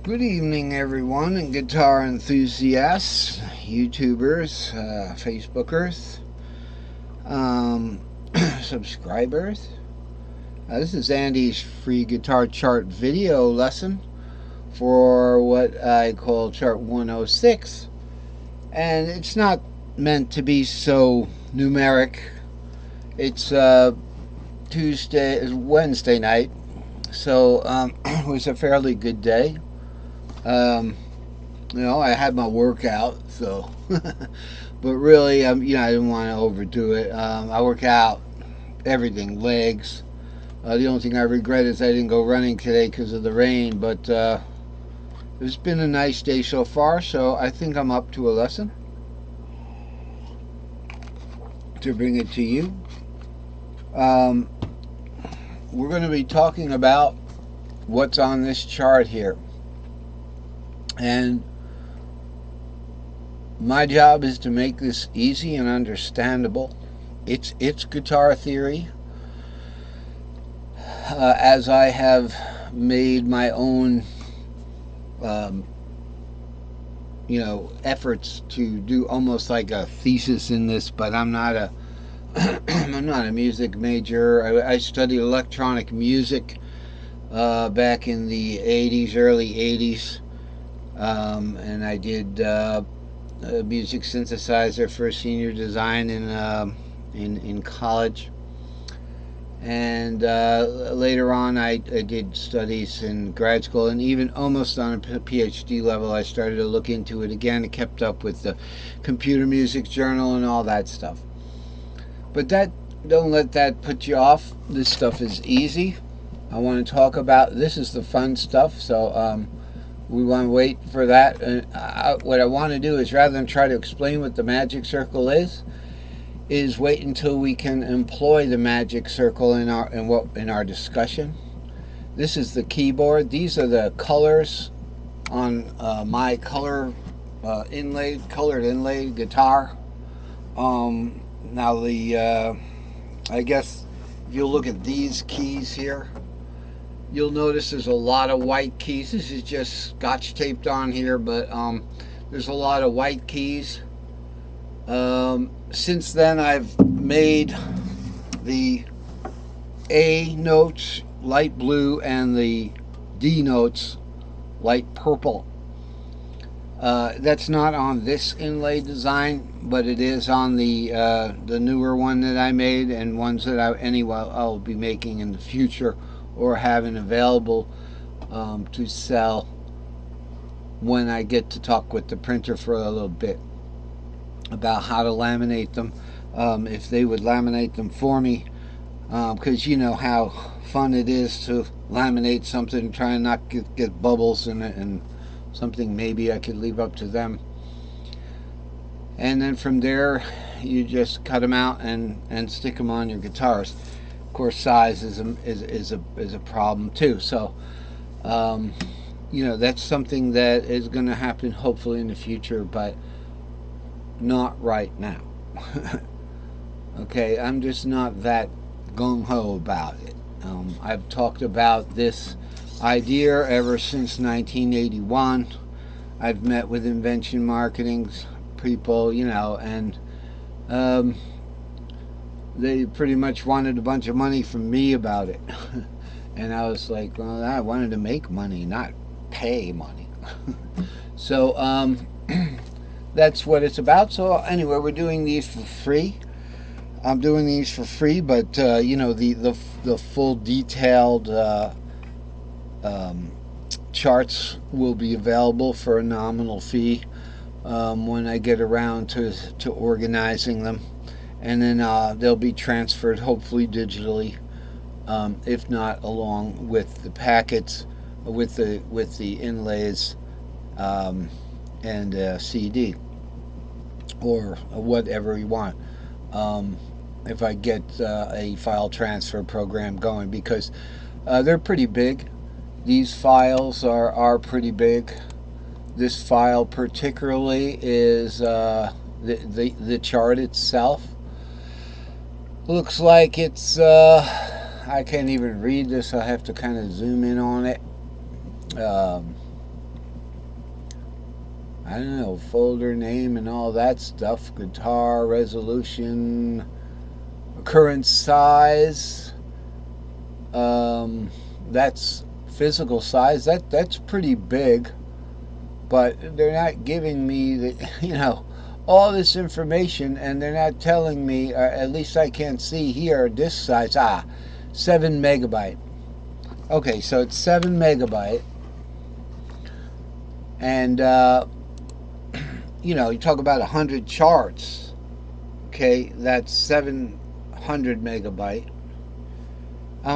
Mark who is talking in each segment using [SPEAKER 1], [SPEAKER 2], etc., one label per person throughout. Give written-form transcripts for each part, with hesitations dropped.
[SPEAKER 1] Good evening, everyone, and guitar enthusiasts, YouTubers, Facebookers, um, subscribers. This is Andy's free guitar chart video lesson for what I call Chart 106. And it's not meant to be so numeric. It's Wednesday night, so it was a fairly good day. Um, I had my workout, so. But really, I didn't want to overdo it. I work out everything, legs. The only thing I regret is I didn't go running today because of the rain. But it's been a nice day so far, so I think I'm up to a lesson to bring it to you. Um, we're going to be talking about what's on this chart here, and my job is to make this easy and understandable. It's guitar theory, as I have made my own, um, efforts to do almost like a thesis in this. But I'm not a I'm not a music major. I studied electronic music back in the '80s, early '80s, and I did a music synthesizer for senior design in college. And later on, I did studies in grad school, and even almost on a PhD level, I started to look into it again and kept up with the Computer Music Journal and all that stuff. But don't let that put you off. This stuff is easy. I want to talk about this is the fun stuff, so we want to wait for that. What I want to do is, rather than try to explain what the magic circle is wait until we can employ the magic circle in our discussion. This is the keyboard. These are the colors on my colored inlaid guitar. Now I guess if you look at these keys here, you'll notice there's a lot of white keys. This is just scotch taped on here, but there's a lot of white keys. Since then, I've made the A notes light blue and the D notes light purple. That's not on this inlay design, but it is on the newer one that I made, and ones that I'll be making in the future or having available to sell when I get to talk with the printer for a little bit about how to laminate them, if they would laminate them for me, because you know how fun it is to laminate something, try and not get bubbles in it, and something maybe I could leave up to them. And then from there, you just cut them out and stick them on your guitars. Of course, size is a problem too. So, that's something that is going to happen hopefully in the future, but not right now. Okay, I'm just not that gung-ho about it. I've talked about this idea ever since 1981. I've met with invention marketing people, and they pretty much wanted a bunch of money from me about it. And I was like, well, I wanted to make money, not pay money. So, that's what it's about. So anyway, we're doing these for free. I'm doing these for free, but the full detailed charts will be available for a nominal fee when I get around to organizing them, and then they'll be transferred hopefully digitally, if not along with the packets, with the inlays, and CD or whatever you want. If I get a file transfer program going, because they're pretty big. These files are pretty big. This file particularly is the chart itself. Looks like it's I can't even read this. I have to kind of zoom in on it. I don't know, folder name and all that stuff. Guitar resolution, current size. That's physical size. That's pretty big, but they're not giving me the all this information, and they're not telling me. At least I can't see here disk size. 7 megabyte. Okay, so it's 7 megabyte, and you talk about 100 charts. Okay, that's 700 megabyte.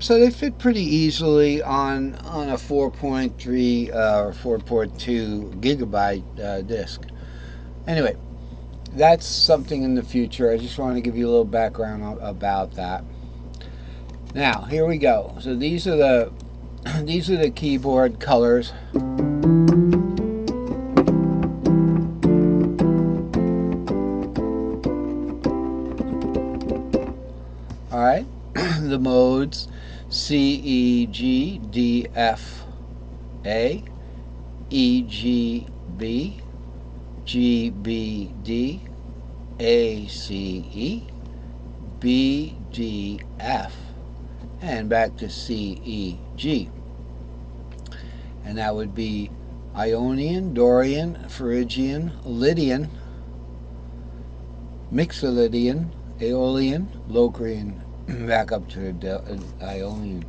[SPEAKER 1] So they fit pretty easily on a 4.3 or 4.2 gigabyte disk. Anyway, that's something in the future. I just want to give you a little background about that. Now here we go. So these are the these are the keyboard colors. All right, the modes: C, E, G, D, F, A, E, G, B, G, B, D, A, C, E, B, D, F, and back to C, E, G. And that would be Ionian, Dorian, Phrygian, Lydian, Mixolydian, Aeolian, Locrian, back up to Ionian.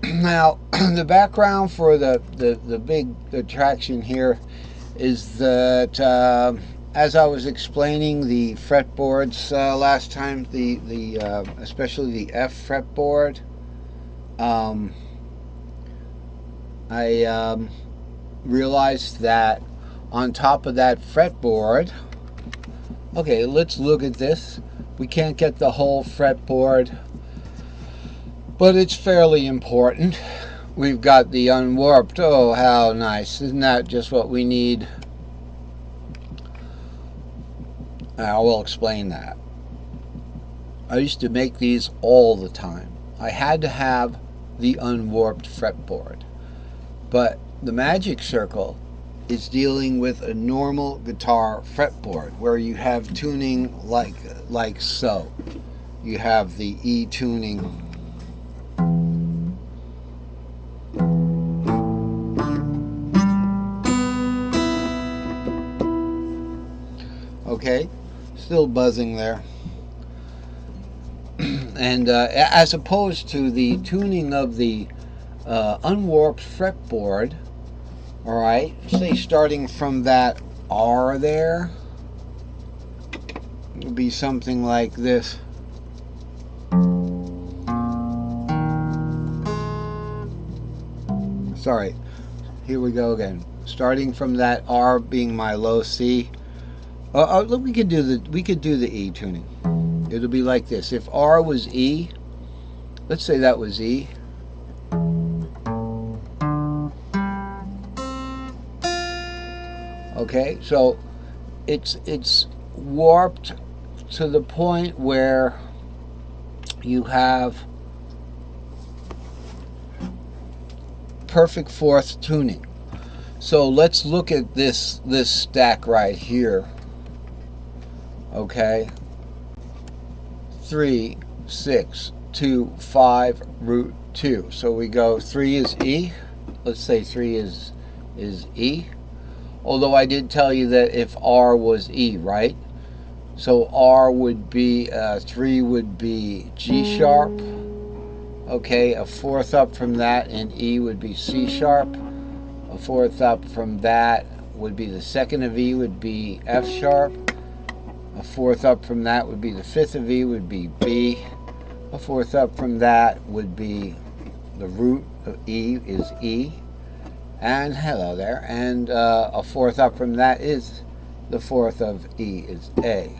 [SPEAKER 1] Now, the background for the big attraction here is that as I was explaining the fretboards last time, the especially the F fretboard, I realized that on top of that fretboard, okay, let's look at this. We can't get the whole fretboard, but it's fairly important. We've got the unwarped. Oh, how nice. Isn't that just what we need? I will explain that. I used to make these all the time. I had to have the unwarped fretboard. But the Magic Circle is dealing with a normal guitar fretboard where you have tuning like so. You have the E tuning. Okay, still buzzing there. And as opposed to the tuning of the unwarped fretboard, all right, say starting from that R there, it would be something like this. Sorry, here we go again. Starting from that R being my low C. We could do the E tuning. It'll be like this. If R was E, let's say that was E. Okay, so it's warped to the point where you have perfect fourth tuning. So let's look at this stack right here. Okay, 3, 6, 2, 5, root 2. So we go 3 is E. Let's say 3 is E. Although I did tell you that if R was E, right? So R would be 3 would be G sharp. Okay, a fourth up from that, and E would be C sharp. A fourth up from that would be the second of E would be F sharp. A fourth up from that would be the fifth of E would be B. A fourth up from that would be the root of E is E. And hello there. And a fourth up from that is the fourth of E is A.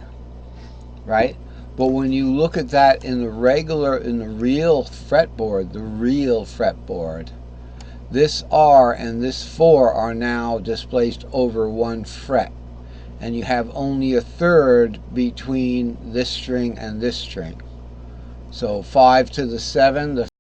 [SPEAKER 1] Right? But when you look at that in the real fretboard, this R and this 4 are now displaced over one fret. And you have only a third between this string and this string. So 5 to the 7, the